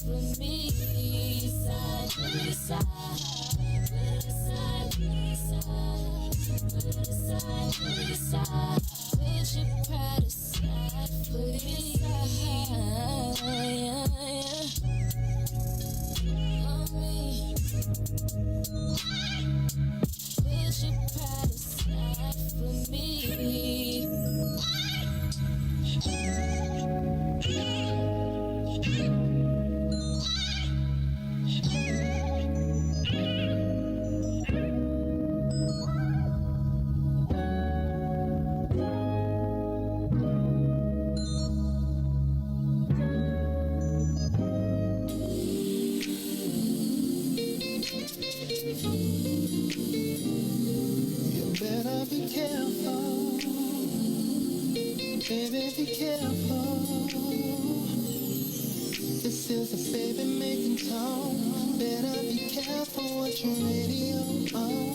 for me. Side to side, side to side, side to side. Put your pride aside for me. On me. Put your pride aside for me. Better be careful, baby, be careful. This is a baby making tone. Better be careful what your radio on.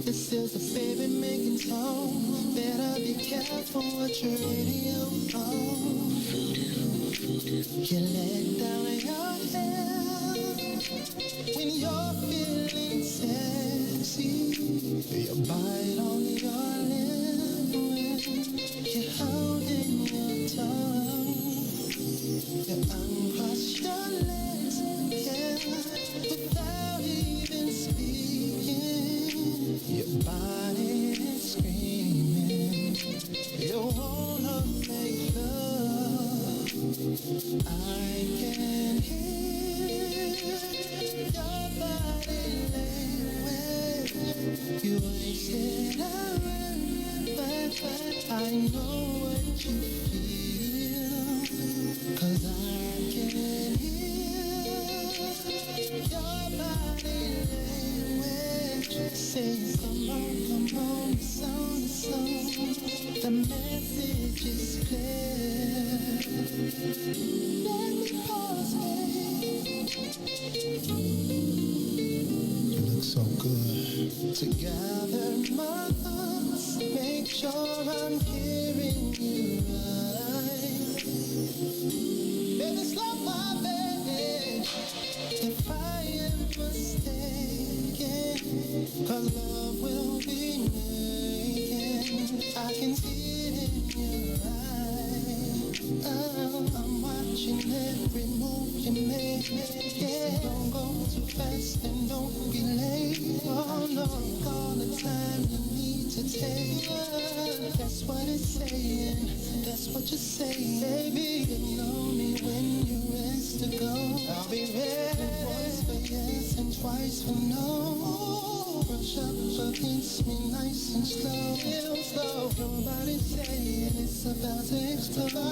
This is a baby making tone. Better be careful what your radio on. You let down your hair when you're feeling sexy. You bite on your lip when you're holding your tongue. You uncross your legs, yeah, without even speaking. Your body is screaming. You wanna make love. I can hear your body language. You ain't said a word, but I know what you feel. 'Cause I can hear your body language saying, come on, the song. The message is clear. Let me pause, babe. You look so good. To gather my thoughts, make sure I'm hearing you right. Baby, slow my baby if I am mistaken. 'Cause love will be making. I can see it in your eyes. Oh, I'm watching every move you make. Yeah, don't go too fast and don't be late. Oh no, all the time you need to take. That's what it's saying. That's what you're saying, baby. You know me when you're ready to go. I'll be ready once for yes and twice for no. Brush up against me nice and slow, real slow. Nobody's saying it's about to explode.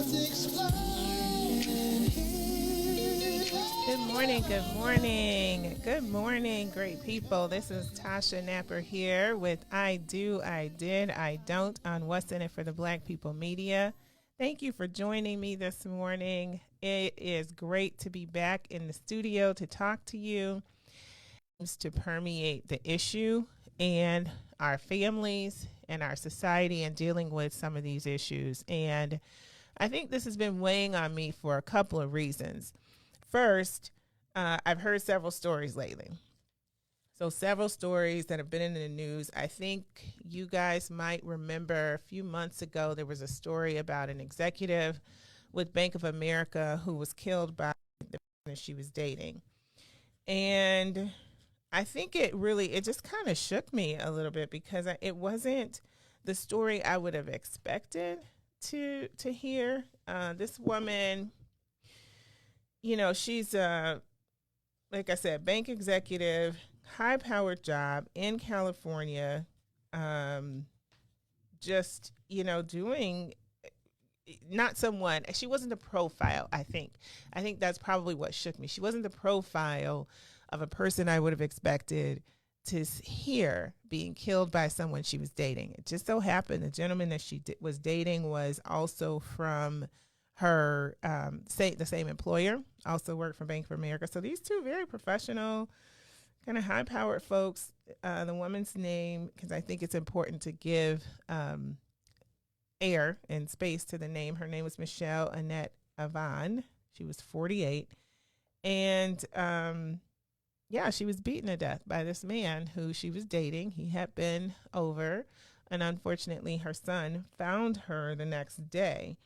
Good morning, good morning, good morning, great people. This is Tasha Napper here with I Do, I Did, I Don't on What's in It for the Black People Media. Thank you for joining me this morning. It is great to be back in the studio to talk to you, to permeate the issue and our families and our society and dealing with some of these issues. And I think this has been weighing on me for a couple of reasons. First, I've heard several stories lately. So several stories that have been in the news. I think you guys might remember a few months ago, there was a story about an executive with Bank of America who was killed by the person she was dating. And I think it just kind of shook me a little bit because it wasn't the story I would have expected to hear. This woman, you know, she's like I said, bank executive, high-powered job in California, just, doing not someone, she wasn't the profile, I think. I think that's probably what shook me. She wasn't the profile of a person I would have expected to hear being killed by someone she was dating. It just so happened the gentleman that she was dating was also from her the same employer, also worked for Bank of America. So these two very professional, kind of high-powered folks. The woman's name, because I think it's important to give air and space to the name. Her name was Michelle Annette Avon. She was 48. And yeah, she was beaten to death by this man who she was dating. He had been over, and unfortunately, her son found her the next day.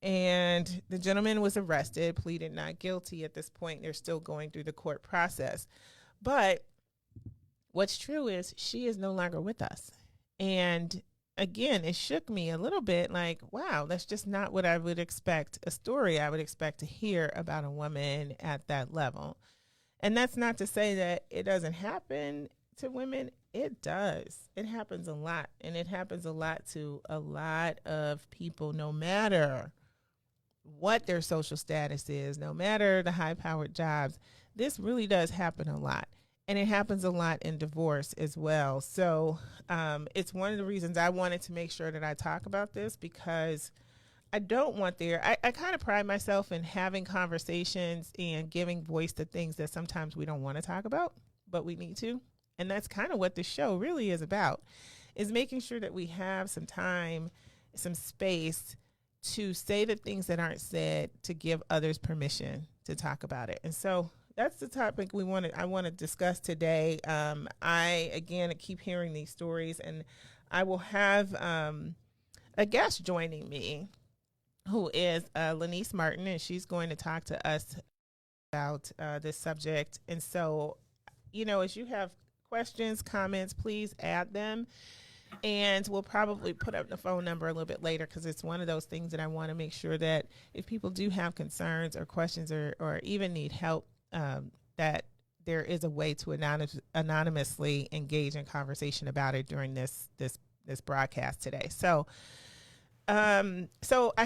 And the gentleman was arrested, pleaded not guilty at this point. They're still going through the court process. But what's true is she is no longer with us. And again, it shook me a little bit like, wow, that's just not what I would expect, a story I would expect to hear about a woman at that level. And that's not to say that it doesn't happen to women. It does. It happens a lot. And it happens a lot to a lot of people, no matter what their social status is, no matter the high-powered jobs. This really does happen a lot. And it happens a lot in divorce as well. So it's one of the reasons I wanted to make sure that I talk about this, because I don't want I kind of pride myself in having conversations and giving voice to things that sometimes we don't want to talk about, but we need to. And that's kind of what the show really is about, is making sure that we have some time, some space to say the things that aren't said, to give others permission to talk about it. And so that's the topic I want to discuss today. I, again, keep hearing these stories, and I will have a guest joining me, who is Lanise Martin, and she's going to talk to us about this subject. And so, as you have questions, comments, please add them. And we'll probably put up the phone number a little bit later, because it's one of those things that I want to make sure that if people do have concerns or questions or even need help, that there is a way to anonymously engage in conversation about it during this broadcast today. So I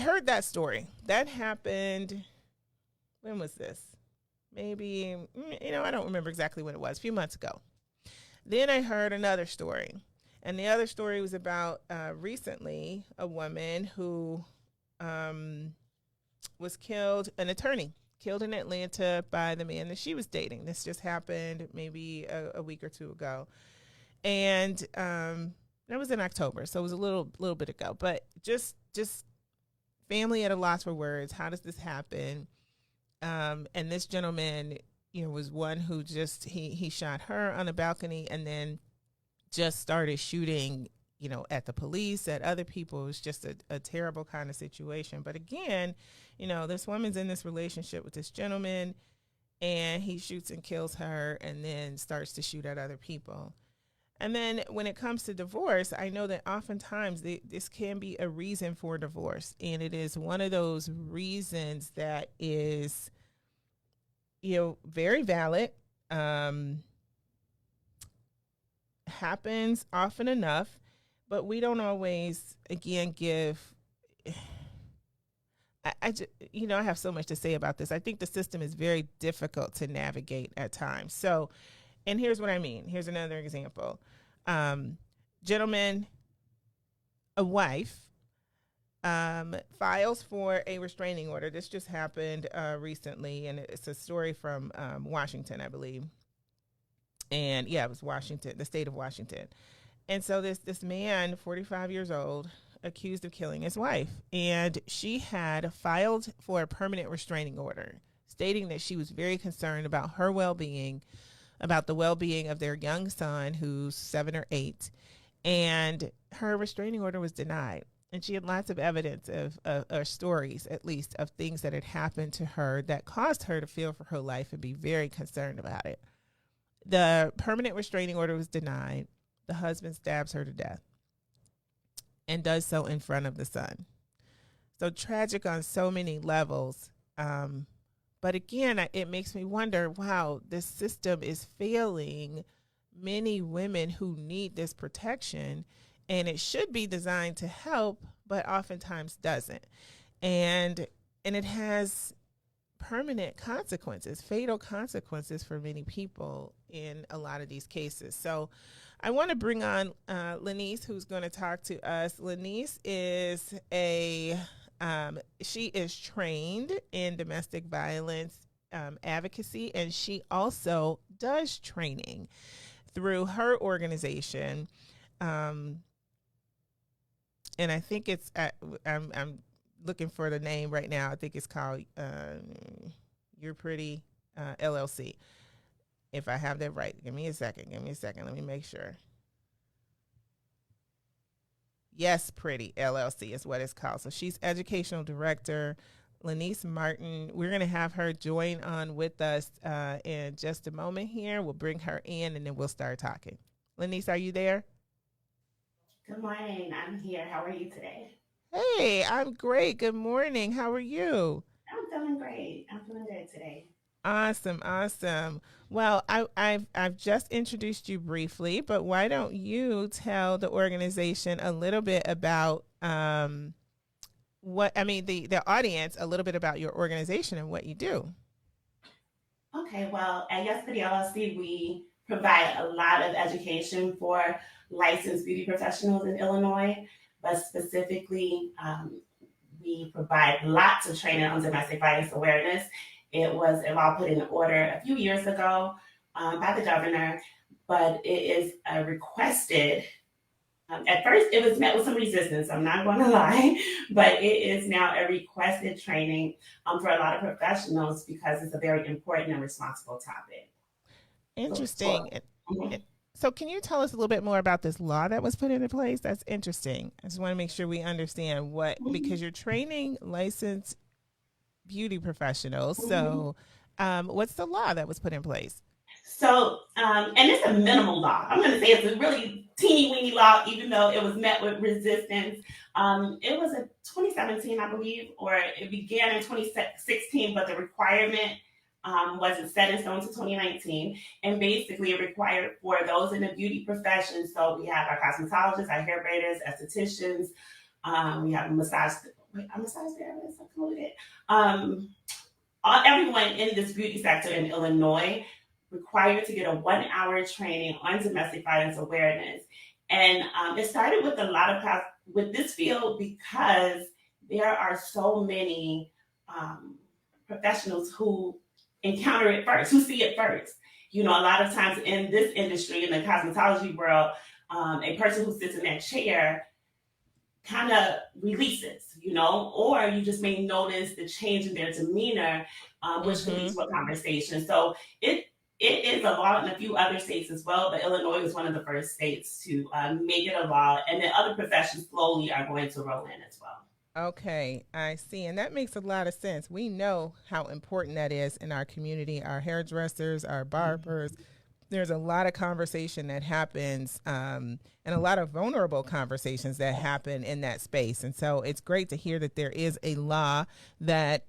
heard that story. That happened, when was this? Maybe, I don't remember exactly when it was, a few months ago. Then I heard another story. And the other story was about recently a woman who was killed, an attorney, killed in Atlanta by the man that she was dating. This just happened maybe a week or two ago. And that was in October, so it was a little bit ago. But just family at a loss for words. How does this happen? And this gentleman, was one who just he shot her on a balcony, and then just started shooting, at the police, at other people. It was just a terrible kind of situation. But again, this woman's in this relationship with this gentleman, and he shoots and kills her, and then starts to shoot at other people. And then when it comes to divorce, I know that oftentimes this can be a reason for divorce. And it is one of those reasons that is, very valid, happens often enough, but we don't always, again, give... I have so much to say about this. I think the system is very difficult to navigate at times. So, and here's what I mean. Here's another example. Gentleman, a wife, files for a restraining order. This just happened recently, and it's a story from Washington, I believe. And yeah, it was Washington, the state of Washington. And so this man, 45 years old, accused of killing his wife. And she had filed for a permanent restraining order, stating that she was very concerned about her well-being, about the well-being of their young son, who's 7 or 8. And her restraining order was denied. And she had lots of evidence or stories, at least, of things that had happened to her that caused her to fear for her life and be very concerned about it. The permanent restraining order was denied. The husband stabs her to death and does so in front of the son. So tragic on so many levels. But again, it makes me wonder, wow, this system is failing many women who need this protection, and it should be designed to help, but oftentimes doesn't. And it has permanent consequences, fatal consequences for many people in a lot of these cases. So I want to bring on Lanise, who's going to talk to us. Lanise is she is trained in domestic violence advocacy, and she also does training through her organization. And I think it's I'm looking for the name right now. I think it's called You're Pretty LLC. If I have that right, give me a second. Let me make sure. Yes, Pretty LLC is what it's called. So she's educational director, Lanise Martin. We're going to have her join on with us in just a moment here. We'll bring her in and then we'll start talking. Lanise, are you there? Good morning. I'm here. How are you today? Hey, I'm great. Good morning. How are you? I'm feeling great. I'm feeling good today. Awesome, awesome. Well, I've just introduced you briefly, but why don't you tell the organization a little bit about the audience a little bit about your organization and what you do. Okay, well, at Yes City LLC, we provide a lot of education for licensed beauty professionals in Illinois, but specifically, we provide lots of training on domestic violence awareness. It was a law put in order a few years ago by the governor, but it is a requested. At first, it was met with some resistance. I'm not going to lie, but it is now a requested training for a lot of professionals because it's a very important and responsible topic. Interesting. Mhm. So, can you tell us a little bit more about this law that was put into place? That's interesting. I just want to make sure we understand what, because you're training licensed beauty professionals. Mhm. So, what's the law that was put in place? So, and it's a minimal law. I'm going to say it's a really teeny weeny law, even though it was met with resistance. It was in 2017, I believe, or it began in 2016, but the requirement wasn't set in stone until 2019. And basically, it required for those in the beauty profession. So we have our cosmetologists, our hair braiders, estheticians. We have a massage therapist included. Everyone in this beauty sector in Illinois required to get a 1 hour training on domestic violence awareness. And it started with a lot of with this field because there are so many professionals who encounter it first, who see it first. You know, a lot of times in this industry, in the cosmetology world, a person who sits in that chair kind of releases, or you just may notice the change in their demeanor, which could lead Mm-hmm. to a conversation. So it is a law in a few other states as well, but Illinois was one of the first states to make it a law, and then other professions slowly are going to roll in as well. Okay, I see. And that makes a lot of sense. We know how important that is in our community, our hairdressers, our barbers. There's a lot of conversation that happens and a lot of vulnerable conversations that happen in that space. And so it's great to hear that there is a law that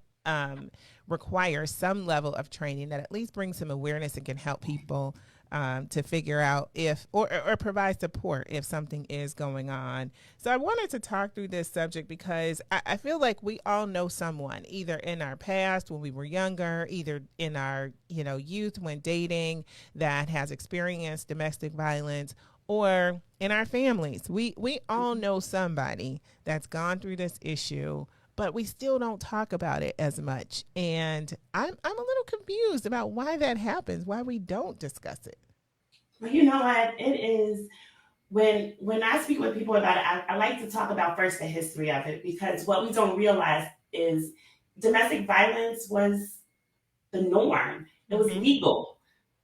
requires some level of training that at least brings some awareness and can help people to figure out if or provide support if something is going on. So I wanted to talk through this subject because I feel like we all know someone either in our past when we were younger, either in our youth when dating, that has experienced domestic violence, or in our families. We all know somebody that's gone through this issue, but we still don't talk about it as much. And I'm a little confused about why that happens, why we don't discuss it. But you know what? It is when I speak with people about it, I like to talk about first the history of it because what we don't realize is domestic violence was the norm. It was Mm-hmm. legal,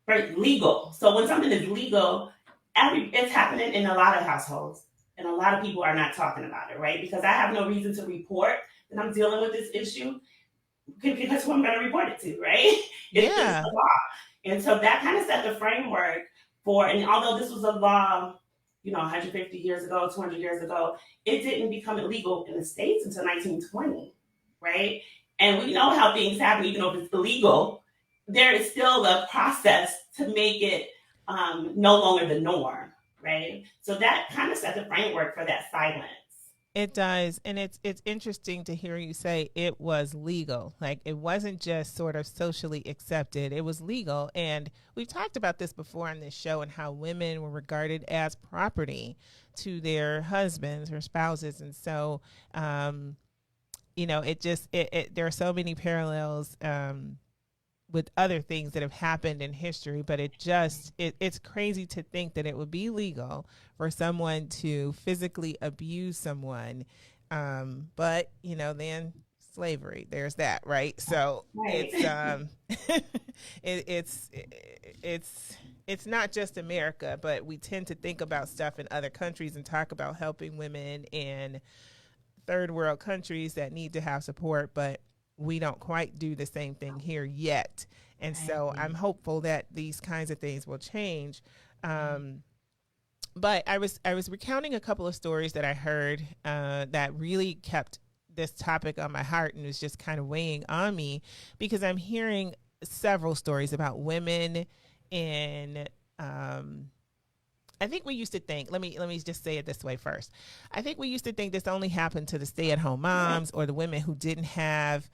right? Legal. So when something is legal, it's happening in a lot of households, and a lot of people are not talking about it, right? Because I have no reason to report that I'm dealing with this issue because who I'm going to report it to, right? It's Yeah. the law, and so that kind of set the framework for. And although this was a law, 150 years ago, 200 years ago, it didn't become illegal in the states until 1920, right? And we know how things happen, even though it's illegal. There is still a process to make it no longer the norm, right? So that kind of set the framework for that silence. It does, and it's interesting to hear you say it was legal. Like it wasn't just sort of socially accepted; it was legal. And we've talked about this before on this show and how women were regarded as property to their husbands or spouses, and so it just there are so many parallels with other things that have happened in history, but it's crazy to think that it would be legal for someone to physically abuse someone But then slavery, there's that, right? So Right. it's it's it's not just America, but we tend to think about stuff in other countries and talk about helping women in third world countries that need to have support, but we don't quite do the same thing here yet. And I so I'm agree. hopeful that these kinds of things will change. Um, but I was recounting a couple of stories that I heard that really kept this topic on my heart and was just kind of weighing on me because I'm hearing several stories about women in I think we used to think, let me just say it this way first. I think we used to think this only happened to the stay-at-home moms or the women who didn't have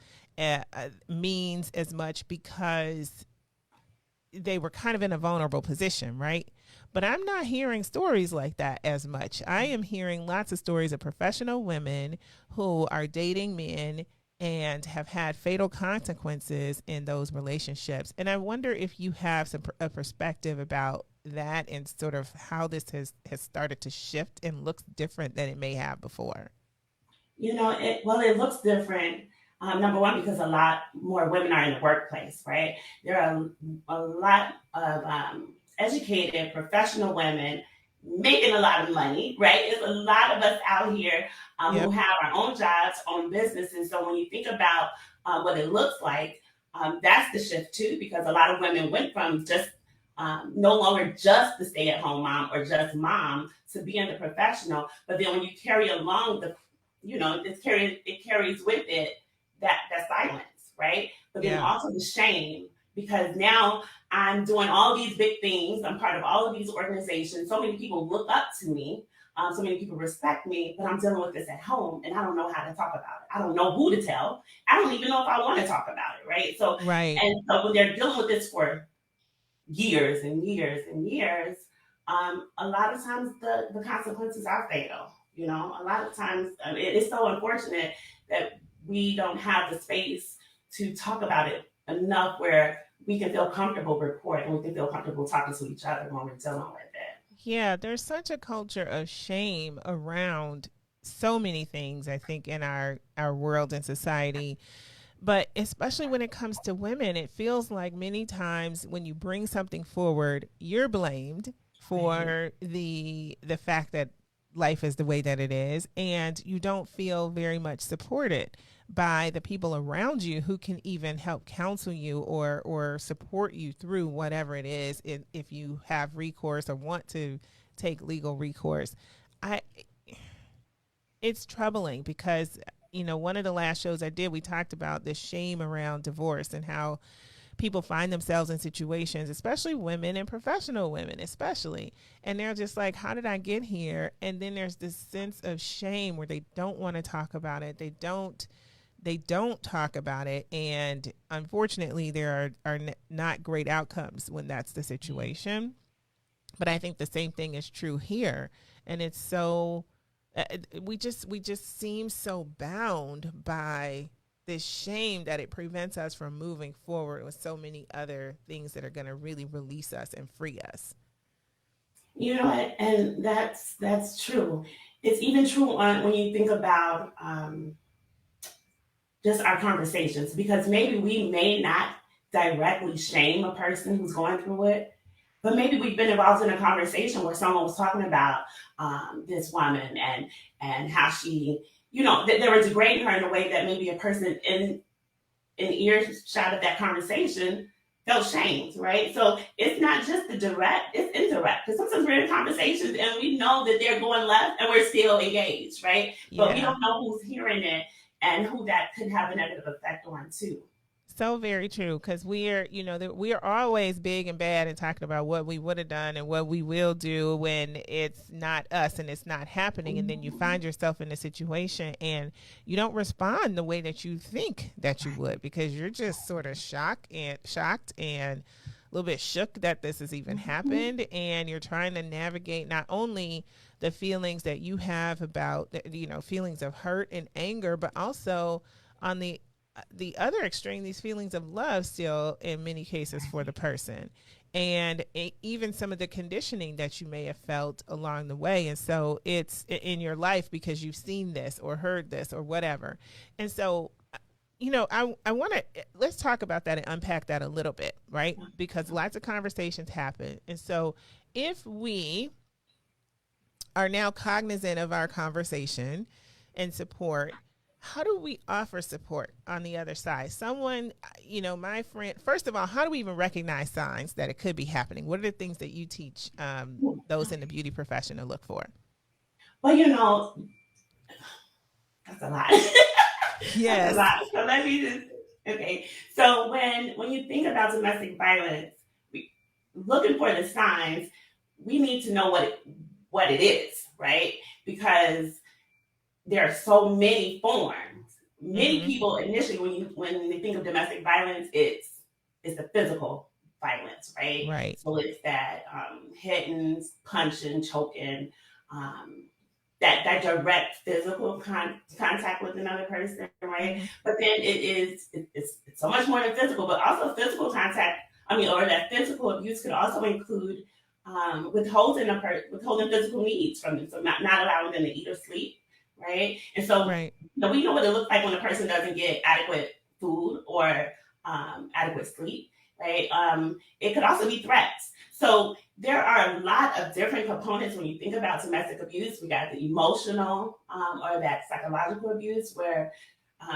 means as much because they were kind of in a vulnerable position, right? But I'm not hearing stories like that as much. I am hearing lots of stories of professional women who are dating men and have had fatal consequences in those relationships. And I wonder if you have a perspective about that and sort of how this has started to shift and looks different than it may have before. It looks different. Number one, because a lot more women are in the workplace, right? There are a lot of educated, professional women making a lot of money, right? There's a lot of us out here who Yep. have our own jobs, own businesses. So when you think about what it looks like, that's the shift too, because a lot of women went from just no longer just the stay-at-home mom or just mom to being the professional. But then when you carry along it carries with it that silence, right? But then Yeah. also the shame because now I'm doing all these big things. I'm part of all of these organizations. So many people look up to me. So many people respect me, but I'm dealing with this at home and I don't know how to talk about it. I don't know who to tell. I don't even know if I want to talk about it, right? Right. And so when they're dealing with this for years and years and years, a lot of times the consequences are fatal. A lot of times it's so unfortunate that we don't have the space to talk about it enough where we can feel comfortable reporting, we can feel comfortable talking to each other when we're dealing with it. Yeah, there's such a culture of shame around so many things, I think, in our world and society. But especially when it comes to women, it feels like many times when you bring something forward, you're blamed Right. for the fact that life is the way that it is, and you don't feel very much supported by the people around you who can even help counsel you or support you through whatever it is if you have recourse or want to take legal recourse. I It's troubling because one of the last shows I did, we talked about the shame around divorce and how people find themselves in situations, especially women and professional women, especially, and they're just like, "How did I get here?" And then there's this sense of shame where they don't want to talk about it. They don't talk about it, and unfortunately, there are not great outcomes when that's the situation. But I think the same thing is true here, and it's so we just seem so bound by this shame that it prevents us from moving forward with so many other things that are going to really release us and free us. And that's true. It's even true on when you think about just our conversations because maybe we may not directly shame a person who's going through it, but maybe we've been involved in a conversation where someone was talking about this woman and how she, they were degrading her in a way that maybe a person in earshot of that conversation felt shamed, right? So it's not just the direct, it's indirect. Because sometimes we're in conversations and we know that they're going left and we're still engaged, right? But we Yeah. don't know who's hearing it and who that could have a negative effect on too. So very true, because we are always big and bad and talking about what we would have done and what we will do when it's not us and it's not happening, and then you find yourself in a situation and you don't respond the way that you think that you would because you're just sort of shocked and a little bit shook that this has even happened, and you're trying to navigate not only the feelings that you have about feelings of hurt and anger, but also on the the other extreme, these feelings of love still in many cases for the person, and even some of the conditioning that you may have felt along the way. And so it's in your life because you've seen this or heard this or whatever. And so, I want to, let's talk about that and unpack that a little bit, right? Because lots of conversations happen. And so if we are now cognizant of our conversation and support, how do we offer support on the other side? Someone, my friend, first of all, how do we even recognize signs that it could be happening? What are the things that you teach those in the beauty profession to look for? Well, that's a lot. That's a Yes. lot. So let me just okay. So when you think about domestic violence, we looking for the signs, we need to know what it is, right? Because there are so many forms. Many Mm-hmm. people initially, when they think of domestic violence, it's the physical violence, right? Right. So it's that hitting, punching, choking, um, that direct physical contact with another person, right? Mm-hmm. But then it's so much more than physical, but also physical contact. I mean, or that physical abuse could also include withholding physical needs from them, so not allowing them to eat or sleep, right? And so Right. we know what it looks like when a person doesn't get adequate food or adequate sleep, right? It could also be threats. So there are a lot of different components when you think about domestic abuse. We got the emotional or that psychological abuse where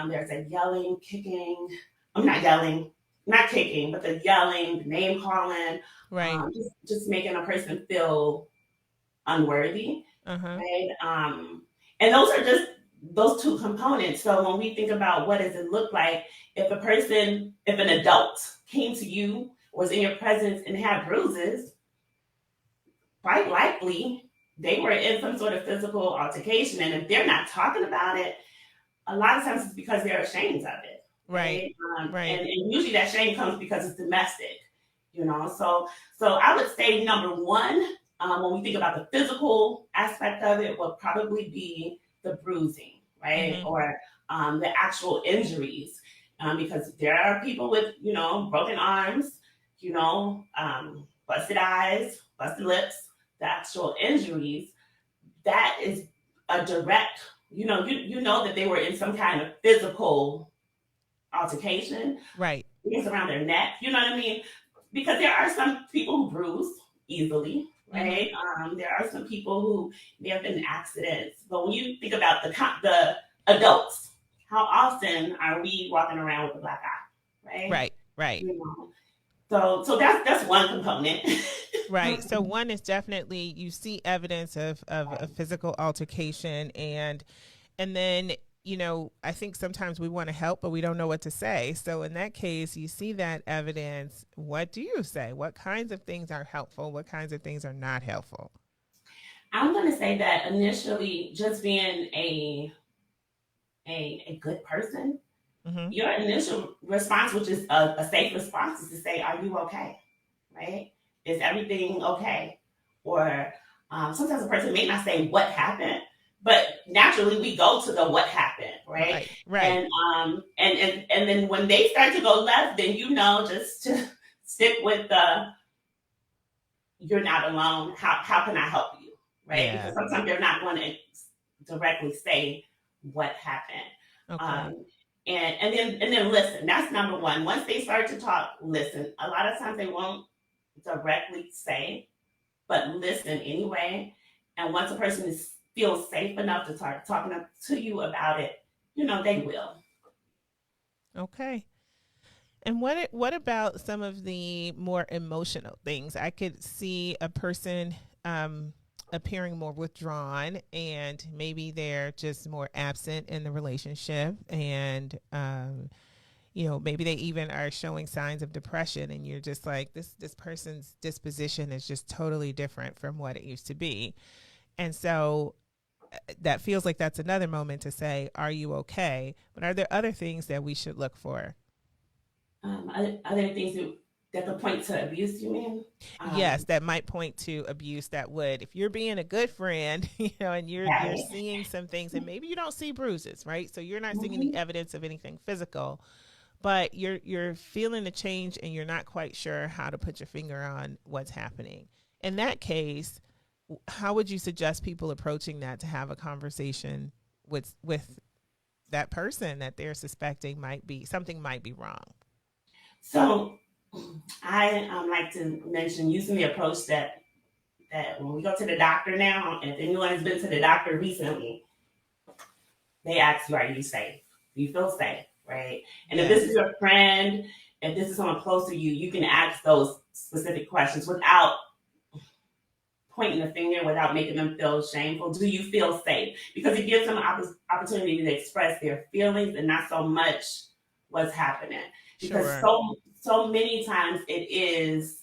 there's a yelling, kicking. I'm not yelling, not kicking, but the yelling, name calling, Right. just making a person feel unworthy, Uh-huh. right? And those are just those two components. So when we think about what does it look like if an adult came to you, was in your presence and had bruises, quite likely they were in some sort of physical altercation. And if they're not talking about it, a lot of times it's because they're ashamed of it, Right. right? Right. And usually that shame comes because it's domestic, So I would say number one, when we think about the physical aspect of it, would probably be the bruising, right, Mm-hmm. or the actual injuries, because there are people with broken arms, busted eyes, busted lips, the actual injuries. That is a direct, you know that they were in some kind of physical altercation. Right. It's around their neck. You know what I mean? Because there are some people who bruise easily, Mm-hmm. right? There are some people who may have been accidents. But when you think about the adults, how often are we walking around with a black eye, right? Right. Right. You know, so that's one component. Right. So one is definitely you see evidence of a physical altercation, and then I think sometimes we want to help but we don't know what to say. So in that case, you see that evidence, what do you say? What kinds of things are helpful? What kinds of things are not helpful? I'm going to say that initially, just being a good person, Mm-hmm. your initial response, which is a safe response, is to say, "Are you okay?" Right? Is everything okay? Or sometimes a person may not say what happened, but naturally we go to the what happened, right? Right. Right. And then when they start to go left, then just to stick with the "you're not alone. How can I help you?" Right? Yeah. Because sometimes they're not going to directly say what happened. Okay. Um, and then listen. That's number one. Once they start to talk, listen. A lot of times they won't directly say, but listen anyway. And once a person feels safe enough to start talking to you about it, they will. Okay. And what about some of the more emotional things? I could see a person appearing more withdrawn, and maybe they're just more absent in the relationship, and maybe they even are showing signs of depression, and you're just like, this person's disposition is just totally different from what it used to be. And so that feels like that's another moment to say, are you okay? But are there other things that we should look for? Other things that could point to abuse, you mean? Yes, that might point to abuse. That would, if you're being a good friend, and you're Right. seeing some things, and maybe you don't see bruises, right? So you're not seeing any Mhm. evidence of anything physical, but you're feeling the change, and you're not quite sure how to put your finger on what's happening. In that case, how would you suggest people approaching that to have a conversation with that person that they're suspecting might be wrong? So I like to mention using the approach that when we go to the doctor now, if anyone has been to the doctor recently, they ask you, "Are you safe? Do you feel safe?" Right? And if this is Yes, your friend, if this is someone close to you, you can ask those specific questions without pointing the finger, without making them feel shameful. Do you feel safe? Because it gives them an opportunity to express their feelings and not so much what's happening. Because sure. so many times it is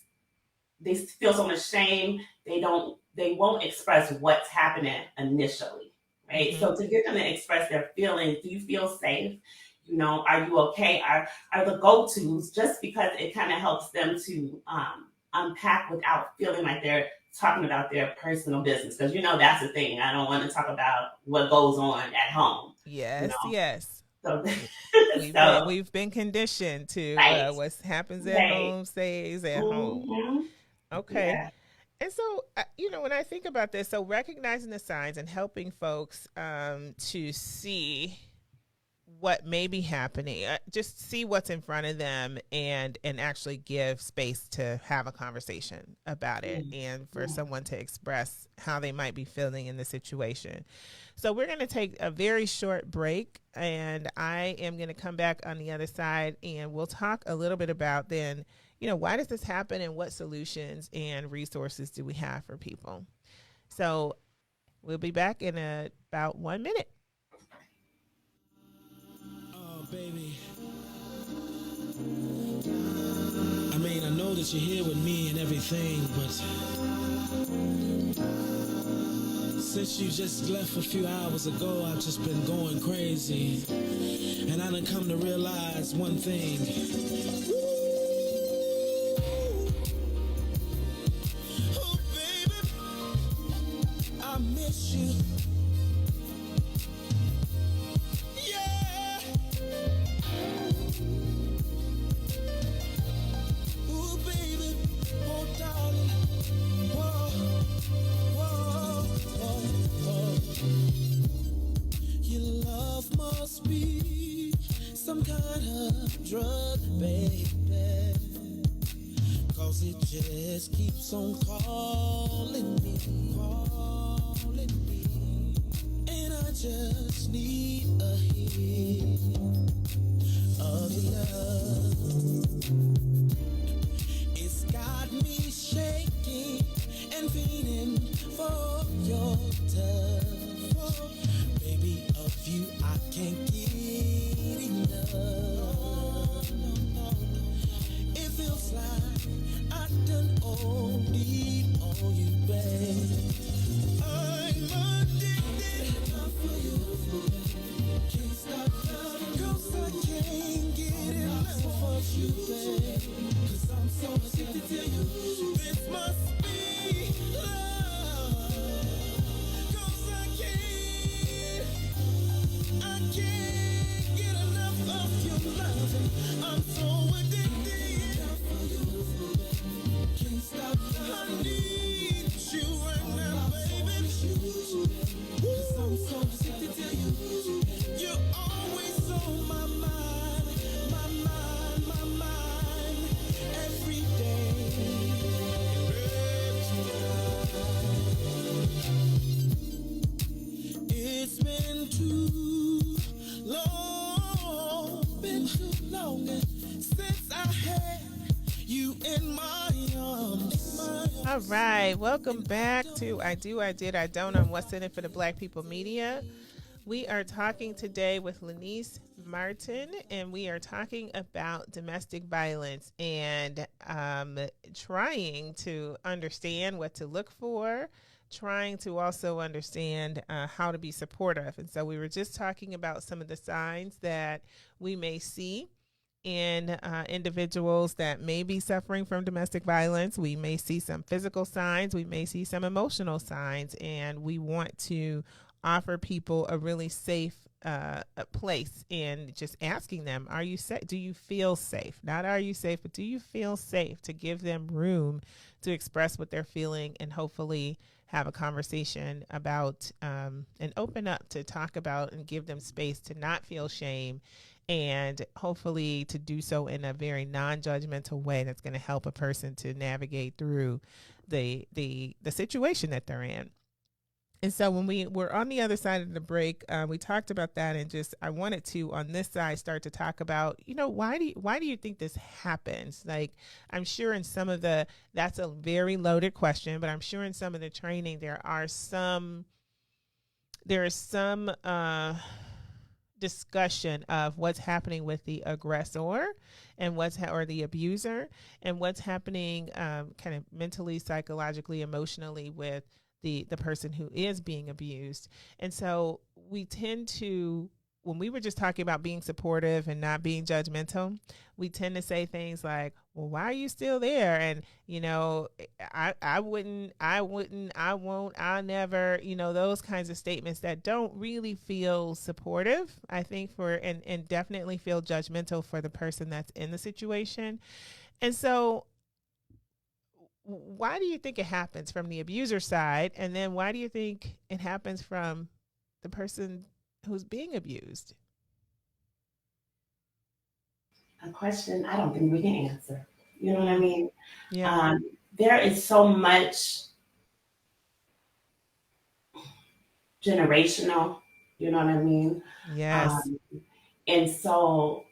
they feel so much shame, they won't express what's happening initially, right? Hmm. So to get them to express their feelings, do you feel safe? Are you okay? Are the go-tos, just because it kind of helps them to unpack without feeling like they're talking about their personal business. Because that's the thing. I don't want to talk about what goes on at home. You Yes, know. yes. So We- so we've been conditioned to right, what happens at right. home stays at home. Mm-hmm. Okay. Yeah. And so, when I think about this, so recognizing the signs and helping folks to see what may be happening, just see what's in front of them, and actually give space to have a conversation about it, and for Mm-hmm. someone to express how they might be feeling in the situation. So we're going to take a very short break, and I am going to come back on the other side, and we'll talk a little bit about then, why does this happen, and what solutions and resources do we have for people. So we'll be back in about 1 minute. Oh, baby. I mean, I know that you're here with me and everything, but since you just left a few hours ago, I've just been going crazy. And I done come to realize one thing. Oh, baby, I miss you. Yeah. Ooh, baby. Oh, darling. Whoa, whoa, whoa, whoa. Your love must be some kind of drug, baby. 'Cause it just keeps on calling me, calling me. And I just need a hit of your love. It's got me shaking and feeling for your touch. Baby, of you I can't get enough. It feels like I done OD'd on you, babe. I'm addicted for you. Can't stop loving 'cause I can't get enough of you, babe. 'Cause I'm so addicted to you. This must be love. 'Cause I can't get enough of your loving. I'm so addicted. Can't stop. I need you right now, baby. 'Cause I'm so addicted to you. You're always on my mind, my mind, my mind, every day. It's been too long since I had you in my arms. All right, welcome back to I Do, I Did, I Don't on What's in It for the Black People Media. We are talking today with Lanise Martin, and we are talking about domestic violence and trying to understand what to look for, trying to also understand how to be supportive. And so we were just talking about some of the signs that we may see in individuals that may be suffering from domestic violence. We may see some physical signs, we may see some emotional signs, and we want to offer people a really safe a place in just asking them, are you safe? Do you feel safe? Not are you safe, but do you feel safe, to give them room to express what they're feeling and hopefully have a conversation about and open up to talk about and give them space to not feel shame, and hopefully to do so in a very non-judgmental way that's going to help a person to navigate through the situation that they're in. And so when we were on the other side of the break, we talked about that, and just I wanted to on this side start to talk about, why do you think this happens? Like, I'm sure in some of the, that's a very loaded question, but I'm sure in some of the training there is some discussion of what's happening with the aggressor and or the abuser, and what's happening kind of mentally, psychologically, emotionally with the person who is being abused. And so we tend to, when we were just talking about being supportive and not being judgmental, we tend to say things like, well, why are you still there? And, I wouldn't, I won't, I'll never, those kinds of statements that don't really feel supportive, I think, and definitely feel judgmental for the person that's in the situation. And so why do you think it happens from the abuser side? And then why do you think it happens from the person who's being abused? A question I don't think we can answer. You know what I mean? Yeah. There is so much generational, you know what I mean? Yes. Um, and so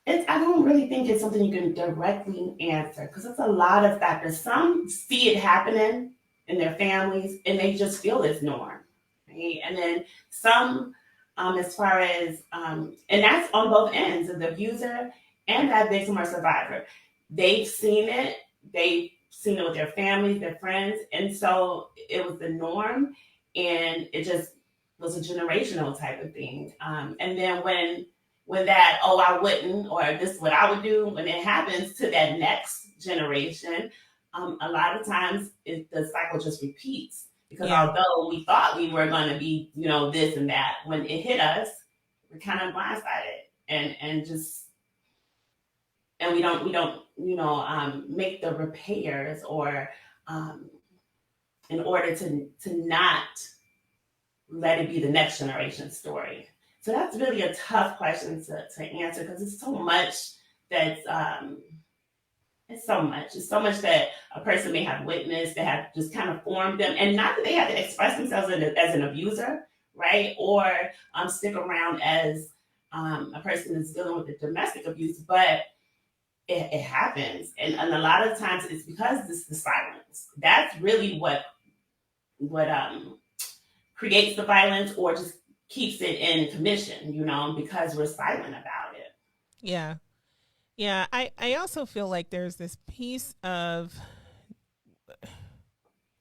I don't really think it's something you can directly answer, because it's a lot of factors. Some see it happening in their families and they just feel it's norm, right? And then some, as far as, and that's on both ends of the abuser and that victim or survivor. They've seen it, they've seen it with their families, their friends, and so it was the norm, and it just was a generational type of thing. And then when that, oh, I wouldn't, or this is what I would do, when it happens to that next generation, a lot of times the cycle just repeats, because Yeah. although we thought we were going to be, this and that, when it hit us, we're kind of blindsided, and just, and we don't make the repairs, or um, in order to not let it be the next generation's story. So that's really a tough question to answer, because it's so much that's it's so much. It's so much that a person may have witnessed, that have just kind of formed them, and not that they have to express themselves as an abuser, right? Or stick around as a person that's dealing with the domestic abuse, but it happens, and a lot of times it's because this the silence. That's really what creates the violence, or just keeps it in commission, because we're silent about it. Yeah. Yeah. I also feel like there's this piece of,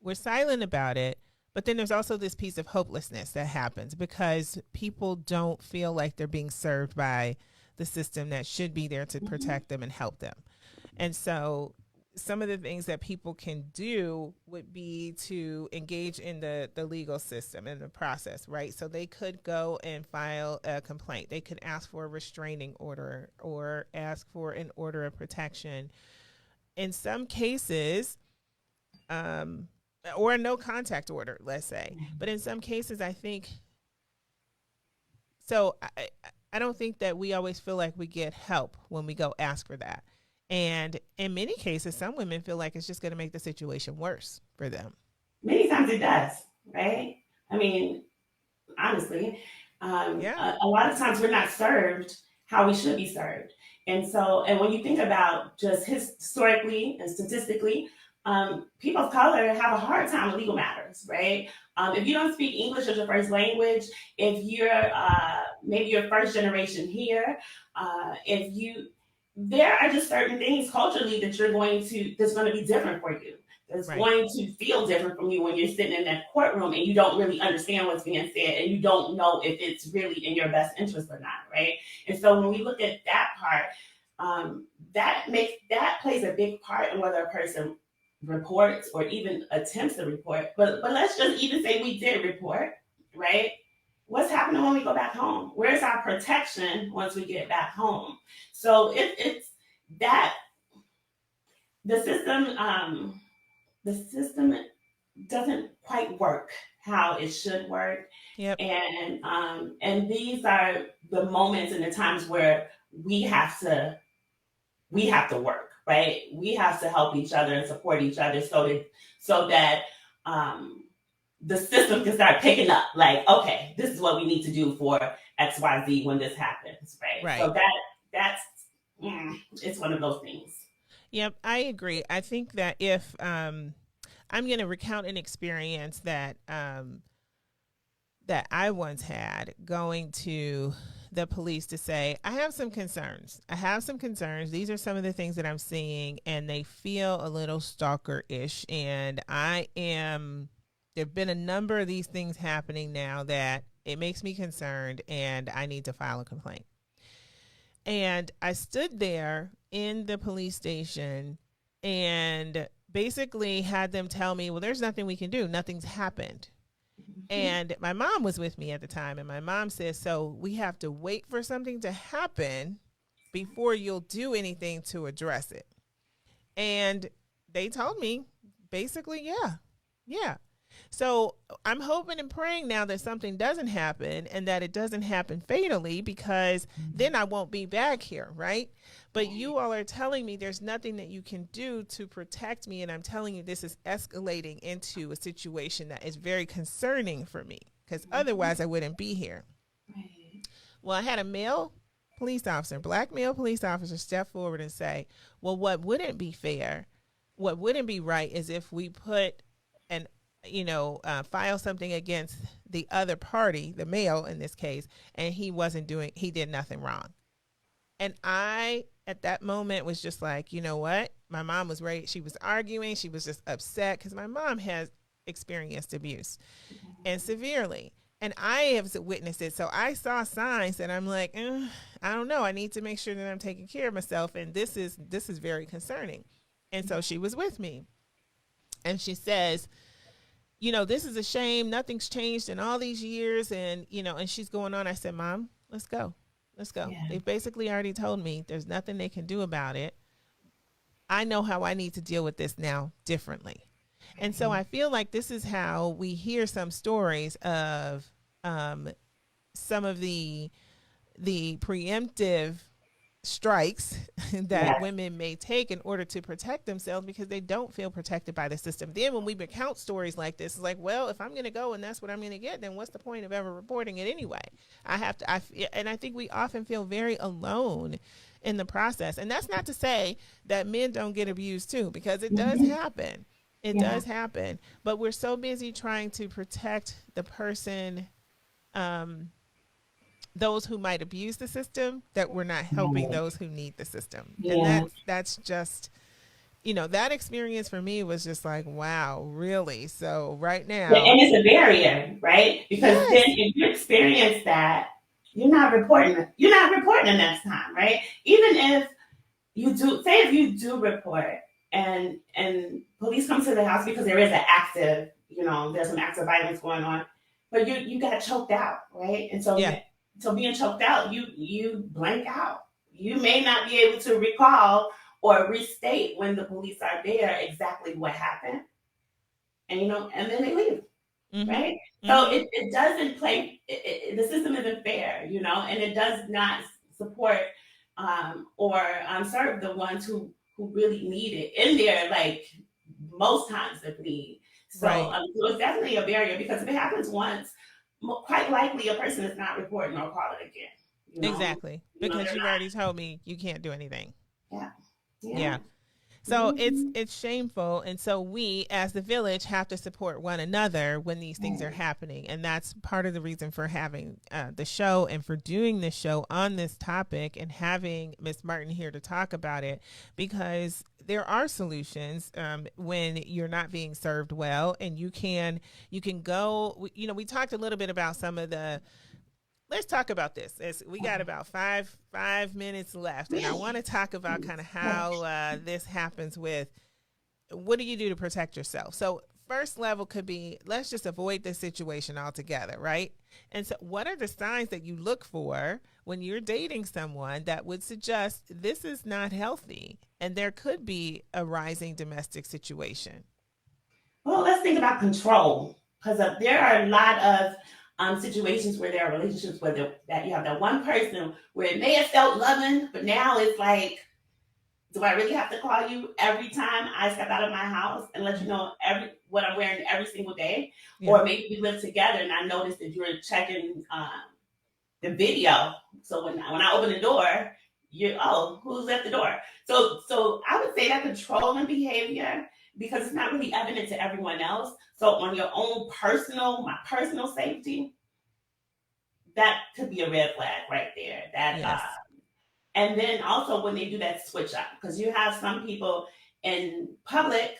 we're silent about it, but then there's also this piece of hopelessness that happens because people don't feel like they're being served by the system that should be there to protect them and help them. And so some of the things that people can do would be to engage in the legal system and the process, right? So they could go and file a complaint. They could ask for a restraining order or ask for an order of protection. In some cases, or a no contact order, let's say. But in some cases, I think, so I don't think that we always feel like we get help when we go ask for that. And in many cases, some women feel like it's just going to make the situation worse for them. Many times it does, right? I mean, honestly, Yeah. a lot of times we're not served how we should be served. And so, and when you think about just historically and statistically, people of color have a hard time with legal matters, right? If you don't speak English as your first language, if you're maybe your first generation here, there are just certain things culturally that's going to be different for you. It's Right. going to feel different from you when you're sitting in that courtroom and you don't really understand what's being said and you don't know if it's really in your best interest or not, right? And so when we look at that part, that plays a big part in whether a person reports or even attempts to report. But let's just even say we did report, right? What's happening when we go back home? Where's our protection once we get back home? So it's that the system doesn't quite work how it should work, Yep. and these are the moments and the times where we have to we have to work, right? We have to help each other and support each other so that um, the system can start picking up. Like, okay, this is what we need to do for XYZ when this happens, right? Right. So that's it's one of those things. Yep. I agree. I think that if I'm going to recount an experience that I once had going to the police to say, I have some concerns. I have some concerns. These are some of the things that I'm seeing, and they feel a little stalker-ish. And there've been a number of these things happening now that it makes me concerned, and I need to file a complaint. And I stood there in the police station and basically had them tell me, well, there's nothing we can do. Nothing's happened. And my mom was with me at the time, and my mom says, so we have to wait for something to happen before you'll do anything to address it. And they told me basically, yeah. So I'm hoping and praying now that something doesn't happen and that it doesn't happen fatally, because then I won't be back here, right? But you all are telling me there's nothing that you can do to protect me, and I'm telling you this is escalating into a situation that is very concerning for me, because otherwise I wouldn't be here. Well, I had a male police officer, black male police officer, step forward and say, well, what wouldn't be fair, what wouldn't be right is if we put an file something against the other party, the male in this case, and he did nothing wrong. And I, at that moment, was just like, you know what? My mom was ready. She was arguing. She was just upset because my mom has experienced abuse and severely. And I have witnessed it. So I saw signs that I'm like, I don't know. I need to make sure that I'm taking care of myself. And this is very concerning. And so she was with me. And she says, this is a shame. Nothing's changed in all these years. And, and she's going on. I said, Mom, let's go. Let's go. Yeah. They've basically already told me there's nothing they can do about it. I know how I need to deal with this now differently. And so I feel like this is how we hear some stories of some of the preemptive strikes that women may take in order to protect themselves because they don't feel protected by the system. Then when we recount stories like this, it's like, well, if I'm going to go and that's what I'm going to get, then what's the point of ever reporting it anyway? And I think we often feel very alone in the process. And that's not to say that men don't get abused too, because it does happen. It does happen. But we're so busy trying to protect the person, those who might abuse the system, that we're not helping those who need the system. And that's just, that experience for me was just like, wow, really? So right now. And it's a barrier, right? Because then if you experience that, you're not reporting the next time, right? Even if you do, say if you do report and police come to the house because there is an active, there's some active violence going on, but you got choked out, right? And so so being choked out, you blank out. You may not be able to recall or restate when the police are there exactly what happened. And and then they leave. Right? So it doesn't play, the system isn't fair, and it does not support or serve the ones who really need it in there, like most times of need. So, so it's definitely a barrier, because if it happens once, quite likely a person is not reporting or calling again. Exactly. Because you've already told me you can't do anything. Yeah. So it's shameful, and so we as the village have to support one another when these things are happening, and that's part of the reason for having the show and for doing this show on this topic and having Miss Martin here to talk about it, because there are solutions when you're not being served well, and you can go. You know, we talked a little bit about some of the. Let's talk about this. We got about five minutes left, and I want to talk about kind of how this happens with what do you do to protect yourself. So first level could be, let's just avoid this situation altogether, right? And so what are the signs that you look for when you're dating someone that would suggest this is not healthy and there could be a rising domestic situation? Well, let's think about control, because there are a lot of situations where there are relationships where that you have that one person where it may have felt loving, but now it's like, do I really have to call you every time I step out of my house and let you know what I'm wearing every single day? Yeah. Or maybe we live together and I noticed that you're checking the video. So when I open the door, who's at the door? So I would say that controlling behavior, because it's not really evident to everyone else. So on your own my personal safety, that could be a red flag right there. Yes. And then also when they do that switch up, because you have some people in public,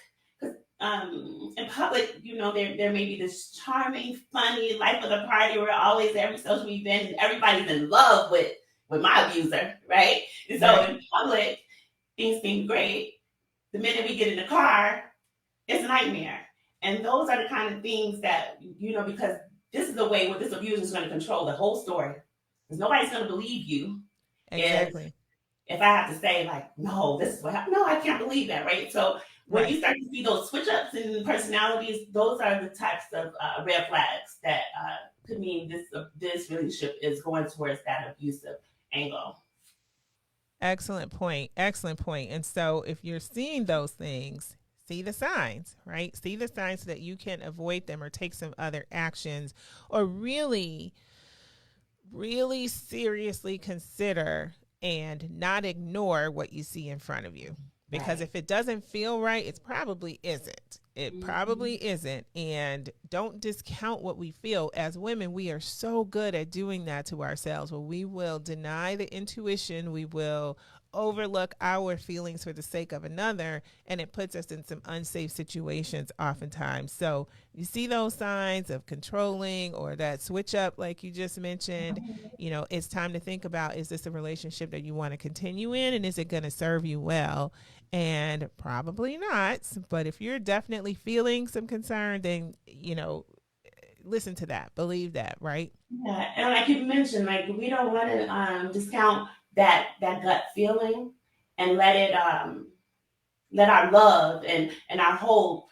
you know, there may be this charming, funny life of the party where always every social event and everybody's in love with my abuser, right? And so Right. in public, things seem great. The minute we get in the car, it's a nightmare. And those are the kind of things that, you know, because this is the way where this abuser is going to control the whole story. Because nobody's going to believe you. Exactly. If I have to say, like, no, this is what happened. No, I can't believe that, right? So when you start to see those switch ups in personalities, those are the types of red flags that could mean this relationship is going towards that abusive angle. Excellent point. Excellent point. And so if you're seeing those things, see the signs, right? See the signs so that you can avoid them or take some other actions, or really, really seriously consider and not ignore what you see in front of you. Because if it doesn't feel right, it probably isn't. It probably isn't. And don't discount what we feel. As women, we are so good at doing that to ourselves, where we will deny the intuition. We will overlook our feelings for the sake of another, and it puts us in some unsafe situations oftentimes. So you see those signs of controlling or that switch up, like you just mentioned, you know, it's time to think about, is this a relationship that you want to continue in, and is it going to serve you well? And probably not. But if you're definitely feeling some concern, then, you know, listen to that, believe that, right? Yeah, and like you mentioned, like we don't want to discount that gut feeling and let our love and our hope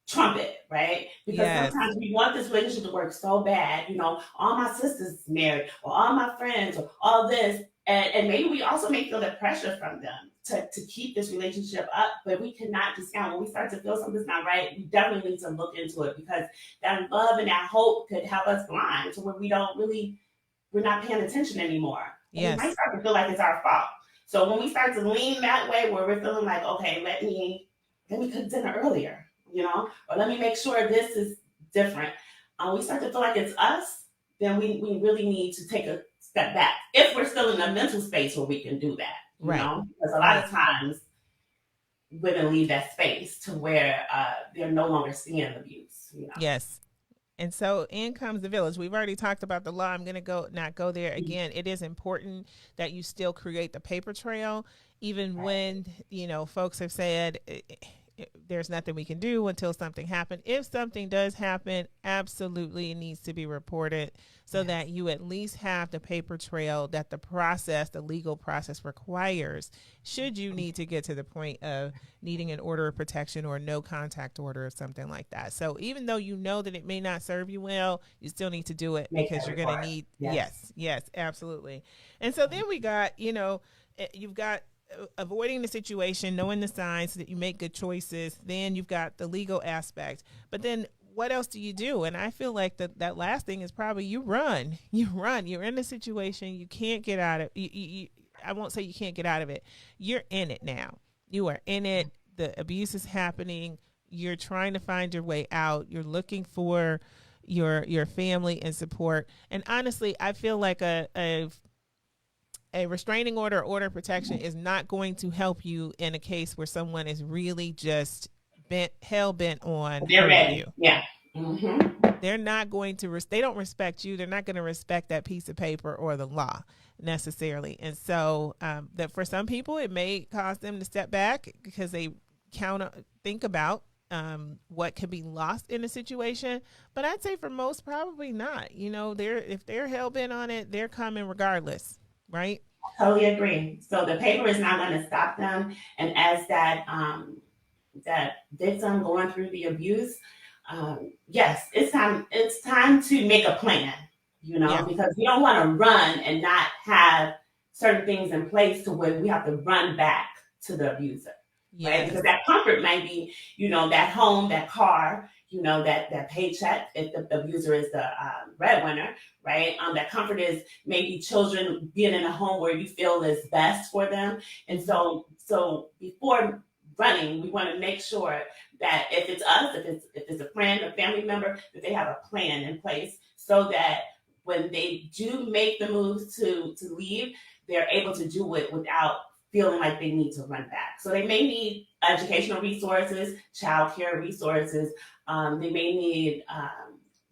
trump it, right? Because Yes. sometimes we want this relationship to work so bad, you know, all my sisters married or all my friends or all this, and maybe we also may feel the pressure from them to keep this relationship up, but we cannot discount when we start to feel something's not right. We definitely need to look into it, because that love and that hope could help us blind to where we're not paying attention anymore. And we might start to feel like it's our fault. So when we start to lean that way, where we're feeling like, okay, let me cook dinner earlier, you know, or let me make sure this is different. We start to feel like it's us, then we really need to take a step back if we're still in a mental space where we can do that, you know, because a lot of times women leave that space to where they're no longer seeing abuse, you know. Yes. And so in comes the village. We've already talked about the law. I'm going to not go there again. It is important that you still create the paper trail, even when, you know, folks have said there's nothing we can do until something happens. If something does happen, absolutely it needs to be reported, so that you at least have the paper trail that the legal process requires, should you need to get to the point of needing an order of protection or no contact order or something like that. So even though you know that it may not serve you well, you still need to do it, because you're going to need, yes, absolutely. And so then we got, you know, you've got avoiding the situation, knowing the signs so that you make good choices. Then you've got the legal aspect. But then what else do you do? And I feel like that last thing is probably you run. You're in a situation. You can't get out of I won't say you can't get out of it. You're in it now. You are in it. the abuse is happening. You're trying to find your way out. You're looking for your family and support. And honestly, I feel like a restraining order or order of protection is not going to help you in a case where someone is really just hell bent on They're hurting ready. you. Yeah. They're not going to they don't respect you. They're not going to respect that piece of paper or the law necessarily. And so that for some people it may cause them to step back because they think about what could be lost in a situation. But I'd say for most, probably not. You know, if they're hell bent on it, they're coming regardless, right? Totally agree. So the paper is not going to stop them. And as that victim going through the abuse, yes, it's time to make a plan, Yeah. because we don't want to run and not have certain things in place to where we have to run back to the abuser, right? Yes. Because that comfort might be, that home, that car, that paycheck, if the abuser is the breadwinner, right? That comfort is maybe children being in a home where you feel is best for them. And so before running, we want to make sure that if it's us, if it's a friend, a family member, that they have a plan in place so that when they do make the moves to leave, they're able to do it without feeling like they need to run back. So they may need educational resources, childcare resources. They may need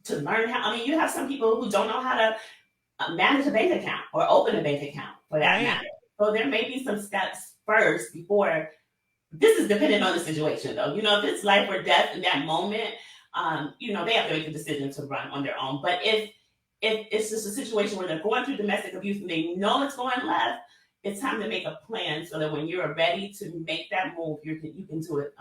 to learn how. I mean, you have some people who don't know how to manage a bank account or open a bank account for that matter. So there may be some steps first before. This is dependent on the situation, though. If it's life or death in that moment, they have to make a decision to run on their own. But if it's just a situation where they're going through domestic abuse and they know it's going left, it's time to make a plan so that when you're ready to make that move, you can do it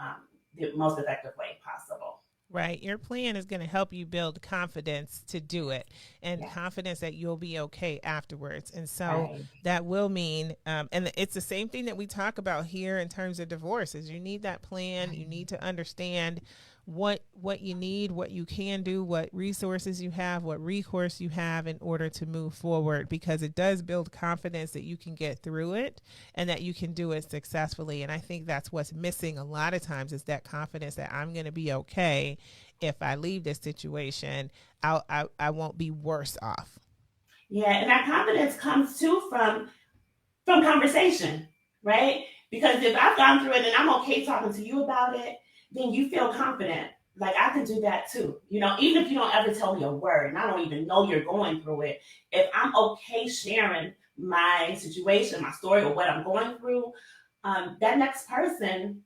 the most effective way possible. Right. Your plan is going to help you build confidence to do it and confidence that you'll be okay afterwards. And so that will mean, and it's the same thing that we talk about here in terms of divorce is you need that plan. You need to understand what you need, what you can do, what resources you have, what recourse you have in order to move forward, because it does build confidence that you can get through it and that you can do it successfully. And I think that's what's missing a lot of times is that confidence that I'm going to be okay. If I leave this situation, I won't be worse off. Yeah, and that confidence comes too from conversation, right? Because if I've gone through it and I'm okay talking to you about it, then you feel confident. Like I can do that too. Even if you don't ever tell me a word and I don't even know you're going through it, if I'm okay sharing my situation, my story, or what I'm going through, that next person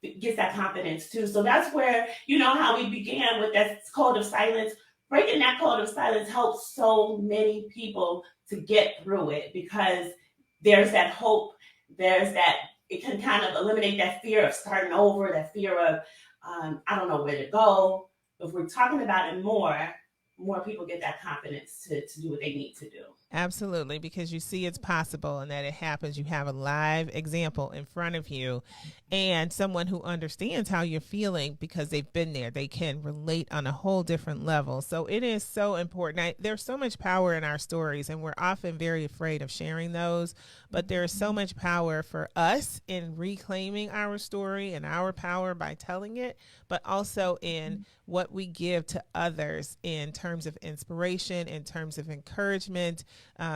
gets that confidence too. So that's where, how we began with that code of silence. Breaking that code of silence helps so many people to get through it because there's that hope. There's that, it can kind of eliminate that fear of starting over, that fear of, I don't know where to go. If we're talking about it more people get that confidence to do what they need to do. Absolutely, because you see it's possible and that it happens. You have a live example in front of you and someone who understands how you're feeling because they've been there. They can relate on a whole different level. So it is so important. There's so much power in our stories and we're often very afraid of sharing those, but there's so much power for us in reclaiming our story and our power by telling it, but also in what we give to others in terms of inspiration, in terms of encouragement,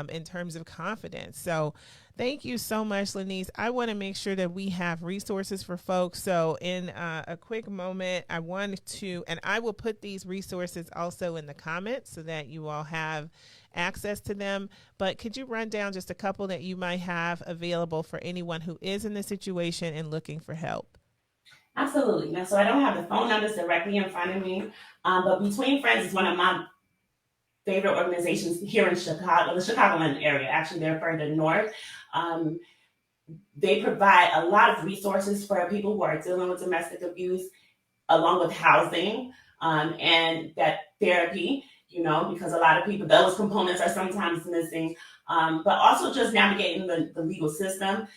in terms of confidence. So thank you so much, Lanise. I want to make sure that we have resources for folks. So in a quick moment, I want to, and I will put these resources also in the comments so that you all have access to them. But could you run down just a couple that you might have available for anyone who is in this situation and looking for help? Absolutely. Now, so I don't have the phone numbers directly in front of me, but Between Friends is one of my favorite organizations here in Chicago, the Chicagoland area. Actually, they're further north. Um, they provide a lot of resources for people who are dealing with domestic abuse, along with housing and that therapy, because a lot of people, those components are sometimes missing, but also just navigating the legal system.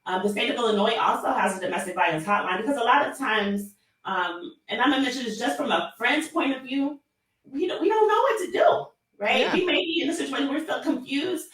The state of Illinois also has a domestic violence hotline because a lot of times, and I'm going to mention this just from a friend's point of view, we don't know what to do, right? Yeah. We may be in a situation where we're still confused.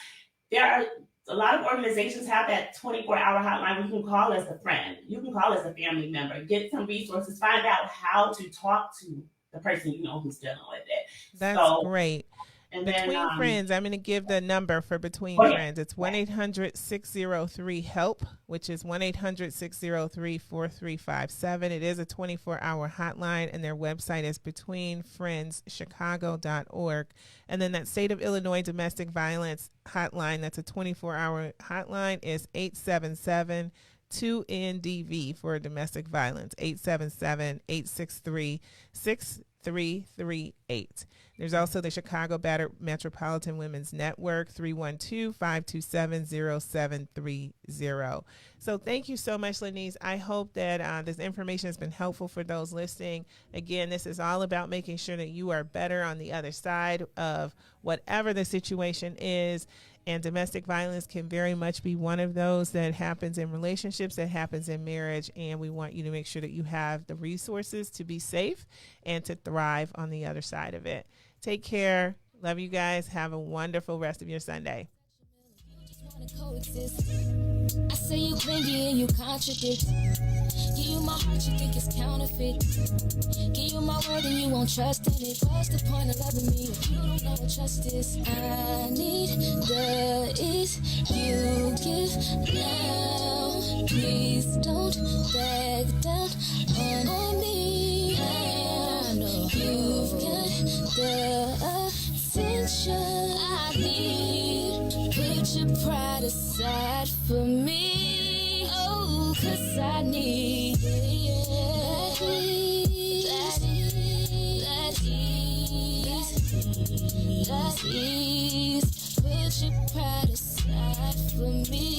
There are a lot of organizations have that 24-hour hotline where you can call as a friend, you can call as a family member, get some resources, find out how to talk to the person you know who's dealing with it. That's So, great. and then, Between Friends, I'm going to give the number for Between oh yeah, Friends. It's 1-800-603-HELP, which is 1-800-603-4357. It is a 24-hour hotline, and their website is betweenfriendschicago.org. And then that State of Illinois Domestic Violence hotline, that's a 24-hour hotline, is 877 2NDV for domestic violence, 877-863-6338. There's also the Chicago Metropolitan Women's Network, 312-527-0730. So thank you so much, Lanise. I hope that this information has been helpful for those listening. Again, this is all about making sure that you are better on the other side of whatever the situation is. And domestic violence can very much be one of those that happens in relationships, that happens in marriage. And we want you to make sure that you have the resources to be safe and to thrive on the other side of it. Take care. Love you guys. Have a wonderful rest of your Sunday. I say you clingy and you contradict. Give you my heart, you think it's counterfeit. Give you my word and you won't trust in it. What's the point of loving me if you don't know what trust is? I need the ease you give now. Please don't back down on me. I know you've got the attention I need. Put your pride aside for me. Oh, 'cause I need that ease. Put your pride aside for me.